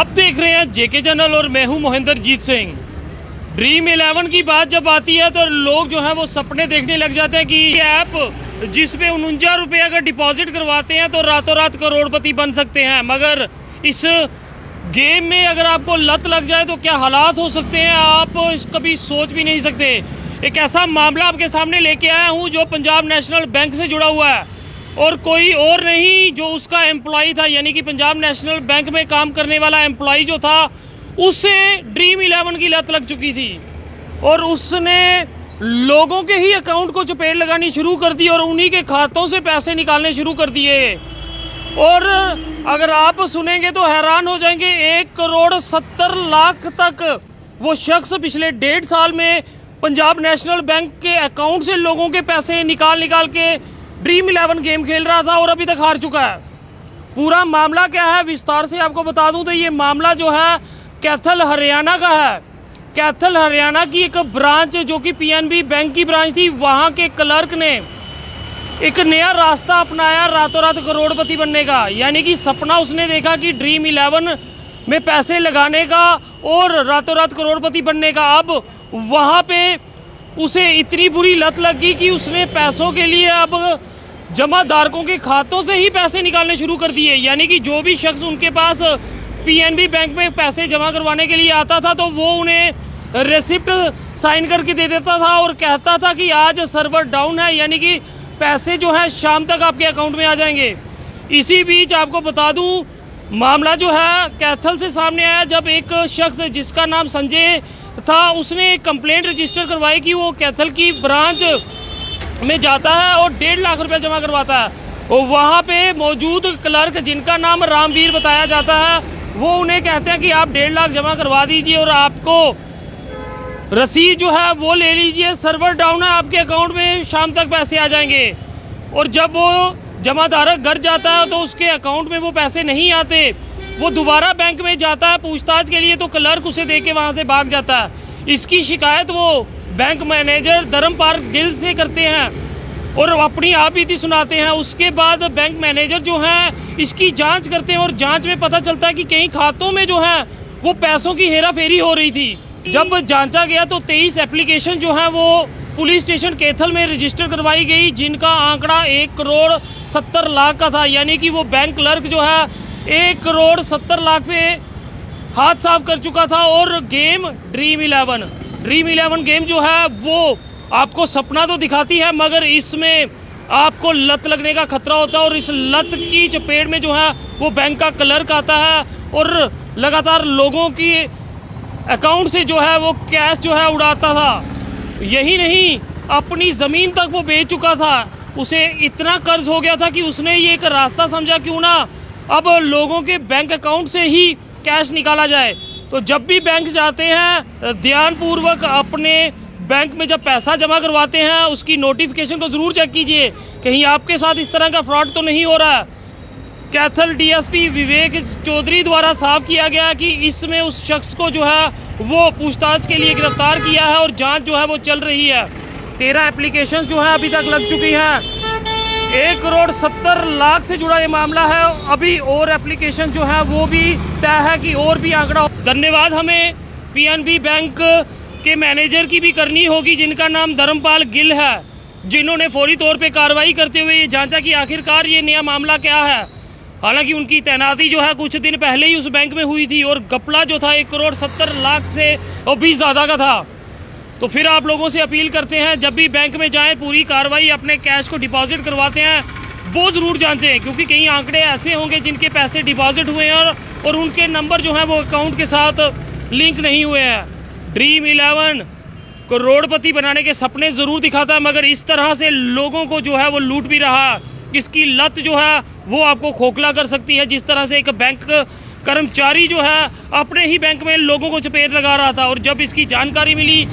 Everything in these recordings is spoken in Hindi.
आप देख रहे हैं जेके चैनल और मैं हूं मोहिंदरजीत सिंह। ड्रीम 11 की बात जब आती है तो लोग जो है वो सपने देखने लग जाते हैं कि ये ऐप जिसपे 49 रुपये अगर डिपॉजिट करवाते हैं तो रातों रात करोड़पति बन सकते हैं। मगर इस गेम में अगर आपको लत लग जाए तो क्या हालात हो सकते हैं आप कभी सोच भी नहीं सकते। एक ऐसा मामला आपके सामने लेके आया हूँ जो पंजाब नेशनल बैंक से जुड़ा हुआ है और कोई और नहीं जो उसका एम्प्लॉय था, यानी कि पंजाब नेशनल बैंक में काम करने वाला एम्प्लॉय जो था उससे ड्रीम 11 की लत लग चुकी थी और उसने लोगों के ही अकाउंट को चपेट लगानी शुरू कर दी और उन्हीं के खातों से पैसे निकालने शुरू कर दिए। और अगर आप सुनेंगे तो हैरान हो जाएंगे, 1,70,00,000 तक वो शख्स पिछले 1.5 साल में पंजाब नेशनल बैंक के अकाउंट से लोगों के पैसे निकाल के ड्रीम 11 गेम खेल रहा था और अभी तक हार चुका है। पूरा मामला क्या है विस्तार से आपको बता दूं तो ये मामला जो है कैथल हरियाणा का है। कैथल हरियाणा की एक ब्रांच जो कि पीएनबी बैंक की ब्रांच थी, वहाँ के क्लर्क ने एक नया रास्ता अपनाया रातों रात करोड़पति बनने का। यानी कि सपना उसने देखा कि ड्रीम 11 में पैसे लगाने का और रातों रात करोड़पति बनने का। अब वहाँ पे उसे इतनी बुरी लत लग गई कि उसने पैसों के लिए अब जमाधारकों के खातों से ही पैसे निकालने शुरू कर दिए। यानी कि जो भी शख्स उनके पास पीएनबी बैंक में पैसे जमा करवाने के लिए आता था तो वो उन्हें रेसिप्ट साइन करके दे देता था और कहता था कि आज सर्वर डाउन है, यानी कि पैसे जो है शाम तक आपके अकाउंट में आ जाएंगे। इसी बीच आपको बता दूं मामला जो है कैथल से सामने आया जब एक शख्स जिसका नाम संजय था उसने एक कंप्लेंट रजिस्टर करवाई कि वो कैथल की ब्रांच में जाता है और 1.5 लाख रुपए जमा करवाता है। और वहाँ पे मौजूद क्लर्क जिनका नाम रामवीर बताया जाता है वो उन्हें कहते हैं कि आप 1.5 लाख जमा करवा दीजिए और आपको रसीद जो है वो ले लीजिए, सर्वर डाउन है, आपके अकाउंट में शाम तक पैसे आ जाएंगे। और जब वो जमाधारक घर जाता है तो उसके अकाउंट में वो पैसे नहीं आते, वो दोबारा बैंक में जाता है पूछताछ के लिए तो क्लर्क उसे देके वहाँ से भाग जाता है। इसकी शिकायत वो बैंक मैनेजर धर्मपाल गिल से करते हैं और अपनी आप बीती सुनाते हैं। उसके बाद बैंक मैनेजर जो है इसकी जांच करते हैं और जांच में पता चलता है कि कई खातों में जो है वो पैसों की हेरा फेरी हो रही थी। जब जांचा गया तो 23 एप्लीकेशन जो है वो पुलिस स्टेशन कैथल में रजिस्टर करवाई गई जिनका आंकड़ा 1,70,00,000 का था। यानी कि वो बैंक क्लर्क जो है 1,70,00,000 पे हाथ साफ कर चुका था। और गेम ड्रीम 11 गेम जो है वो आपको सपना तो दिखाती है मगर इसमें आपको लत लगने का खतरा होता है और इस लत की चपेट में जो है वो बैंक का क्लर्क आता है और लगातार लोगों की अकाउंट से जो है वो कैश जो है उड़ाता था। यही नहीं, अपनी ज़मीन तक वो बेच चुका था। उसे इतना कर्ज हो गया था कि उसने ये एक रास्ता समझा क्यों ना अब लोगों के बैंक अकाउंट से ही कैश निकाला जाए। तो जब भी बैंक जाते हैं ध्यानपूर्वक अपने बैंक में जब पैसा जमा करवाते हैं उसकी नोटिफिकेशन को ज़रूर चेक कीजिए, कहीं आपके साथ इस तरह का फ्रॉड तो नहीं हो रहा। कैथल डीएसपी विवेक चौधरी द्वारा साफ किया गया कि इसमें उस शख्स को जो है वो पूछताछ के लिए गिरफ्तार किया है और जांच जो है वो चल रही है। 13 एप्लीकेशंस जो है अभी तक लग चुकी हैं। 1,70,00,000 से जुड़ा ये मामला है। अभी और एप्लीकेशन जो है वो भी तय है कि और भी आंकड़ा हो। धन्यवाद हमें पीएनबी बैंक के मैनेजर की भी करनी होगी जिनका नाम धर्मपाल गिल है, जिन्होंने फौरी तौर पे कार्रवाई करते हुए ये जांचा कि आखिरकार ये नया मामला क्या है। हालांकि उनकी तैनाती जो है कुछ दिन पहले ही उस बैंक में हुई थी और घपला जो था 1,70,00,000 से और भी ज़्यादा का था। तो फिर आप लोगों से अपील करते हैं जब भी बैंक में जाएं पूरी कार्रवाई अपने कैश को डिपॉजिट करवाते हैं वो ज़रूर जांचें, क्योंकि कई आंकड़े ऐसे होंगे जिनके पैसे डिपॉजिट हुए हैं और उनके नंबर जो हैं वो अकाउंट के साथ लिंक नहीं हुए हैं। ड्रीम 11 करोड़पति बनाने के सपने ज़रूर दिखाता है मगर इस तरह से लोगों को जो है वो लूट भी रहा है। इसकी लत जो है वो आपको खोखला कर सकती है, जिस तरह से एक बैंक कर्मचारी जो है अपने ही बैंक में लोगों को चपेट लगा रहा था और जब इसकी जानकारी मिली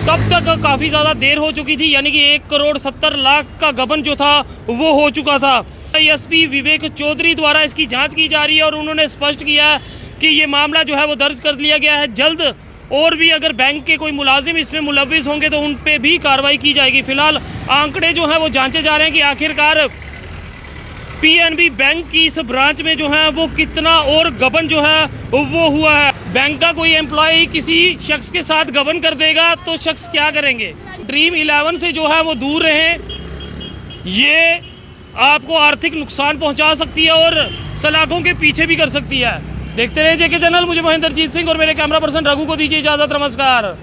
तब तक काफ़ी ज़्यादा देर हो चुकी थी। यानी कि 1,70,00,000 का गबन जो था वो हो चुका था। एसपी विवेक चौधरी द्वारा इसकी जांच की जा रही है और उन्होंने स्पष्ट किया है कि ये मामला जो है वो दर्ज कर लिया गया है। जल्द और भी अगर बैंक के कोई मुलाजिम इसमें मुलविस होंगे तो उन पे भी कार्रवाई की जाएगी। फिलहाल आंकड़े जो हैं वो जांचे जा रहे हैं कि आखिरकार पीएनबी बैंक की इस ब्रांच में जो है वो कितना और गबन जो है वो हुआ है। बैंक का कोई एम्प्लॉय किसी शख्स के साथ गबन कर देगा तो शख्स क्या करेंगे। ड्रीम 11 से जो है वो दूर रहें, ये आपको आर्थिक नुकसान पहुंचा सकती है और सलाखों के पीछे भी कर सकती है। देखते रहिए जेके चैनल। मुझे महेंद्रजीत सिंह और मेरे कैमरा पर्सन रघु को दीजिए इजाज़त। नमस्कार।